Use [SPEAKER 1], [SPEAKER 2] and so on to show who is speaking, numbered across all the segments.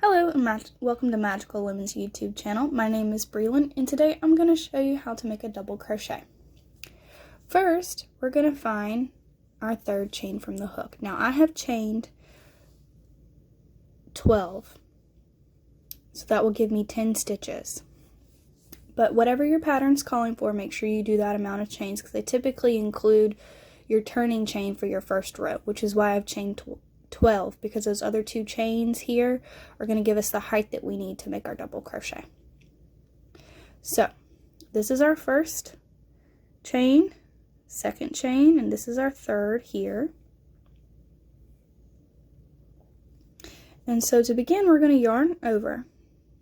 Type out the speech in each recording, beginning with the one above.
[SPEAKER 1] Hello and welcome to Magical Women's YouTube channel. My name is Breland and today I'm going to show you how to make a double crochet. First, we're going to find our third chain from the hook. Now I have chained 12, so that will give me 10 stitches. But whatever your pattern's calling for, make sure you do that amount of chains because they typically include your turning chain for your first row, which is why I've chained 12, because those other two chains here are going to give us the height that we need to make our double crochet. So this is our first chain, second chain, and this is our third here. And so to begin, we're going to yarn over.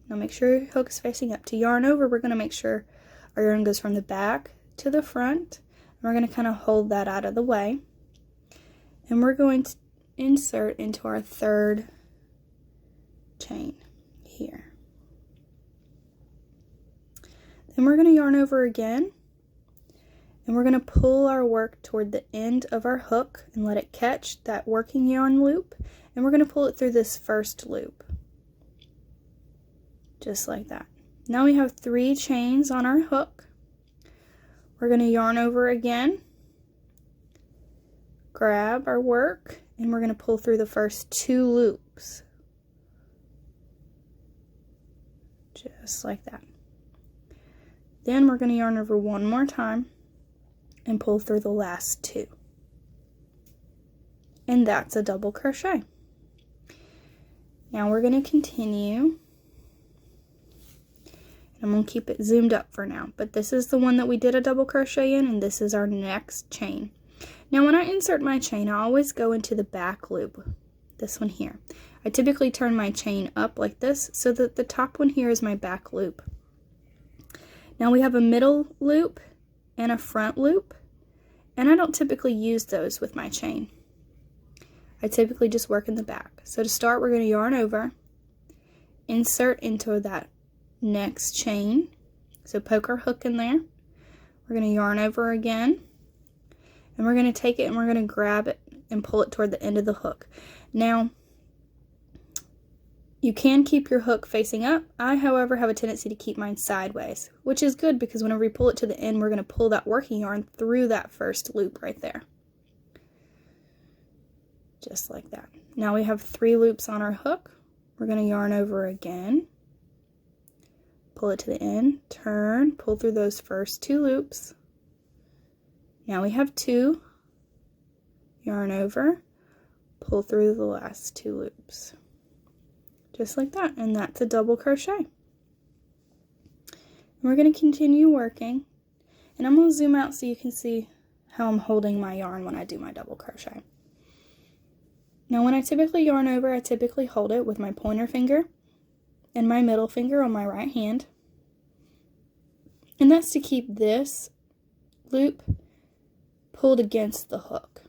[SPEAKER 1] Now make sure your hook is facing up. To yarn over, we're going to make sure our yarn goes from the back to the front. And we're going to kind of hold that out of the way. And we're going to insert into our third chain here. Then we're going to yarn over again, and we're going to pull our work toward the end of our hook and let it catch that working yarn loop, and we're going to pull it through this first loop, just like that. Now we have 3 chains on our hook. We're going to yarn over again, grab our work, and we're going to pull through the first 2 loops, just like that. Then we're going to yarn over one more time and pull through the last 2, and that's a double crochet. Now we're going to continue, and I'm going to keep it zoomed up for now, but this is the one that we did a double crochet in, and this is our next chain. Now when I insert my chain, I always go into the back loop, this one here. I typically turn my chain up like this so that the top one here is my back loop. Now we have a middle loop and a front loop, and I don't typically use those with my chain. I typically just work in the back. So to start, we're going to yarn over, insert into that next chain, so poke our hook in there. We're going to yarn over again, and we're going to take it and we're going to grab it and pull it toward the end of the hook. Now, you can keep your hook facing up. I, however, have a tendency to keep mine sideways, which is good because whenever we pull it to the end, we're going to pull that working yarn through that first loop right there. Just like that. Now we have 3 loops on our hook. We're going to yarn over again, pull it to the end, turn, pull through those first 2 loops. Now we have 2, yarn over, pull through the last 2 loops, just like that, and that's a double crochet. And we're going to continue working, and I'm going to zoom out so you can see how I'm holding my yarn when I do my double crochet. Now when I typically yarn over, I typically hold it with my pointer finger and my middle finger on my right hand, and that's to keep this loop pulled against the hook.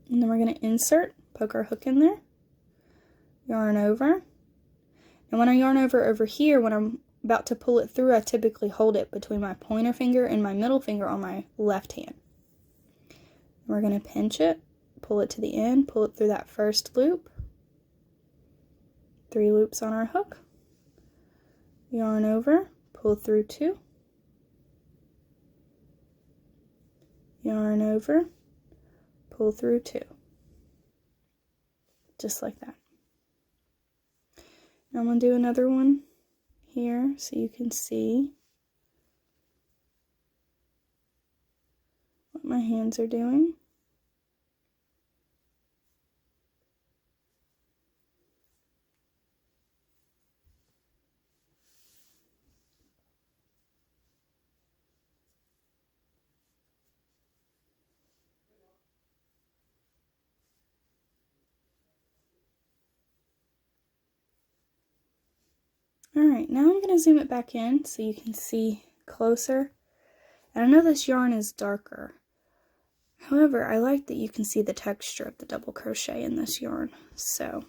[SPEAKER 1] And then we're going to insert, poke our hook in there, yarn over. And when I yarn over here, when I'm about to pull it through, I typically hold it between my pointer finger and my middle finger on my left hand. And we're going to pinch it, pull it to the end, pull it through that first loop, 3 loops on our hook, yarn over, pull through 2, yarn over, pull through 2, just like that. Now I'm going to do another one here so you can see what my hands are doing. Alright, now I'm going to zoom it back in so you can see closer. And I know this yarn is darker. However, I like that you can see the texture of the double crochet in this yarn. So,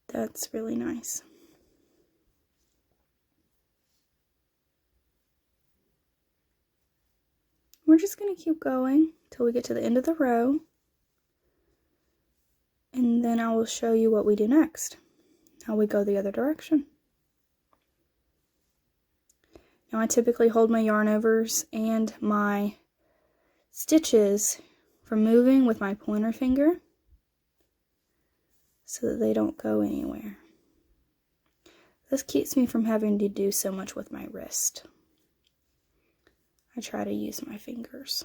[SPEAKER 1] that's really nice. We're just going to keep going till we get to the end of the row. and then I will show you what we do next, how we go the other direction. Now I typically hold my yarn overs and my stitches from moving with my pointer finger so that they don't go anywhere. This keeps me from having to do so much with my wrist. I try to use my fingers.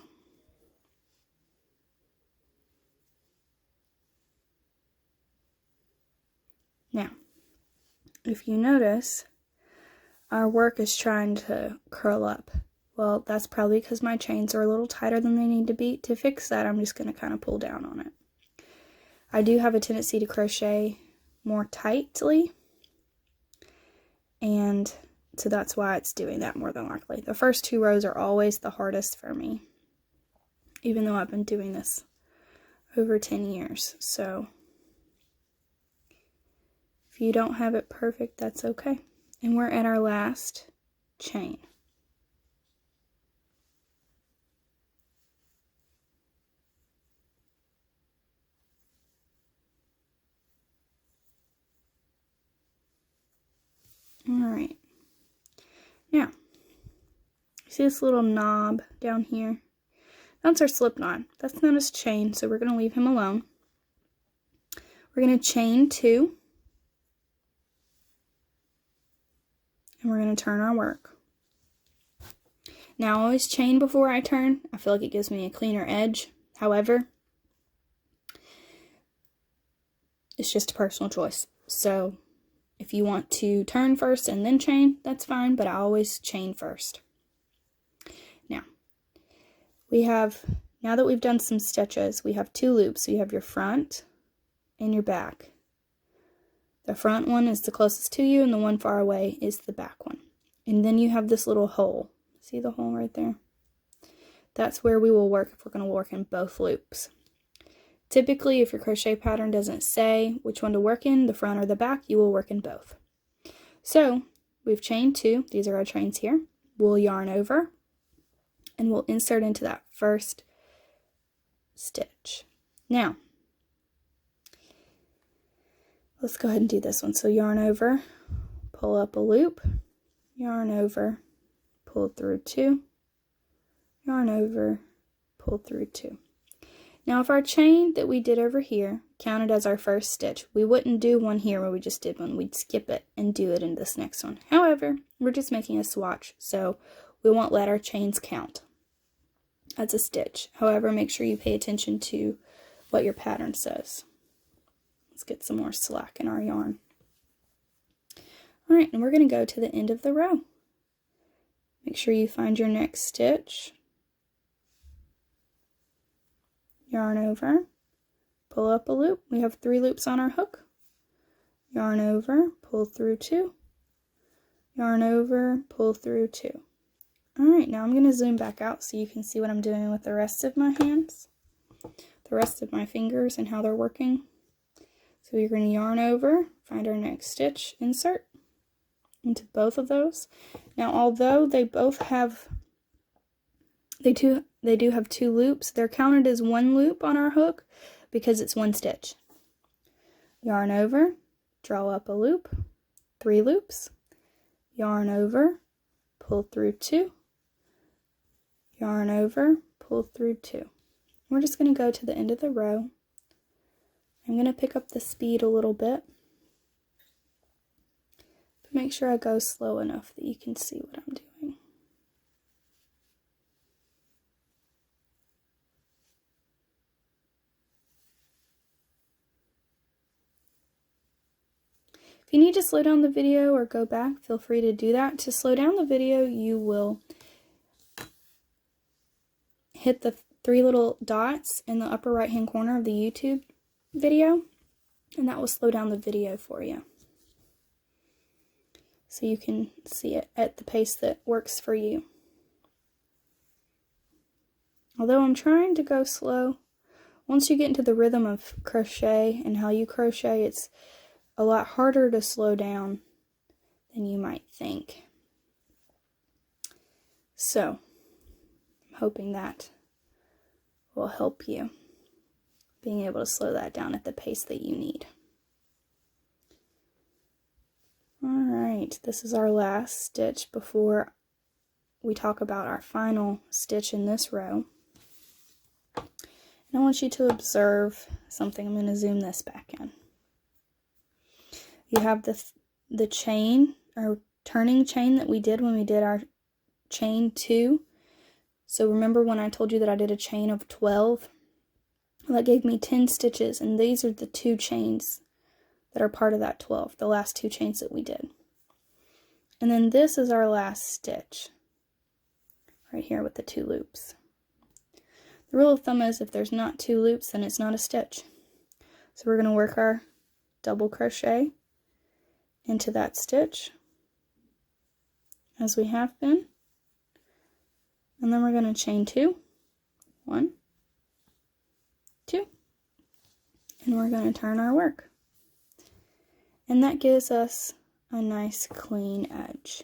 [SPEAKER 1] Now, if you notice, our work is trying to curl up. Well, that's probably because my chains are a little tighter than they need to be. To fix that, I'm just going to kind of pull down on it. I do have a tendency to crochet more tightly, and so that's why it's doing that more than likely. The first 2 rows are always the hardest for me, even though I've been doing this over 10 years. So if you don't have it perfect, that's okay. And we're at our last chain. Alright, now, you see this little knob down here? That's our slip knot. That's known as chain, so we're going to leave him alone. We're going to chain 2, and we're going to turn our work. Now, I always chain before I turn. I feel like it gives me a cleaner edge. However, it's just a personal choice. So, if you want to turn first and then chain, that's fine, but I always chain first. Now, now that we've done some stitches, we have 2 loops. So you have your front and your back. The front one is the closest to you, and the one far away is the back one. And then you have this little hole. See the hole right there? That's where we will work if we're going to work in both loops. Typically, if your crochet pattern doesn't say which one to work in, the front or the back, you will work in both. So, we've chained 2. These are our chains here. We'll yarn over, and we'll insert into that first stitch. Now, let's go ahead and do this one. So, yarn over, pull up a loop, yarn over, pull through 2, yarn over, pull through 2. Now, if our chain that we did over here counted as our first stitch, we wouldn't do one here where we just did one. We'd skip it and do it in this next one. However, we're just making a swatch, so we won't let our chains count as a stitch. However, make sure you pay attention to what your pattern says. Let's get some more slack in our yarn. Alright, and we're going to go to the end of the row. Make sure you find your next stitch. Yarn over, pull up a loop. We have 3 loops on our hook. Yarn over, pull through 2. Yarn over, pull through 2. Alright, now I'm going to zoom back out so you can see what I'm doing with the rest of my hands, the rest of my fingers and how they're working. So we're going to yarn over, find our next stitch, insert into both of those. Now, although they both have, they do have 2 loops, they're counted as 1 loop on our hook because it's 1 stitch. Yarn over, draw up a loop, 3 loops, yarn over, pull through 2, yarn over, pull through 2. We're just going to go to the end of the row. I'm going to pick up the speed a little bit, but make sure I go slow enough that you can see what I'm doing. If you need to slow down the video or go back, feel free to do that. To slow down the video, you will hit the 3 little dots in the upper right hand corner of the YouTube video, and that will slow down the video for you, so you can see it at the pace that works for you. Although I'm trying to go slow, once you get into the rhythm of crochet and how you crochet, it's a lot harder to slow down than you might think. So, I'm hoping that will help you. being able to slow that down at the pace that you need. Alright, this is our last stitch before we talk about our final stitch in this row. And I want you to observe something. I'm going to zoom this back in. You have the chain, or turning chain that we did when we did our chain 2. So remember when I told you that I did a chain of 12? Well, that gave me 10 stitches, and these are the 2 chains that are part of that 12, the last 2 chains that we did. And then this is our last stitch, right here with the 2 loops. The rule of thumb is if there's not 2 loops, then it's not a stitch. So we're going to work our double crochet into that stitch, as we have been. And then we're going to chain 2, 1, 2, and we're going to turn our work. And that gives us a nice clean edge.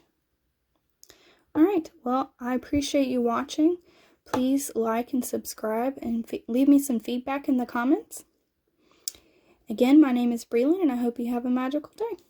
[SPEAKER 1] Alright, well, I appreciate you watching. Please like and subscribe and leave me some feedback in the comments. Again, my name is Breland, and I hope you have a magical day.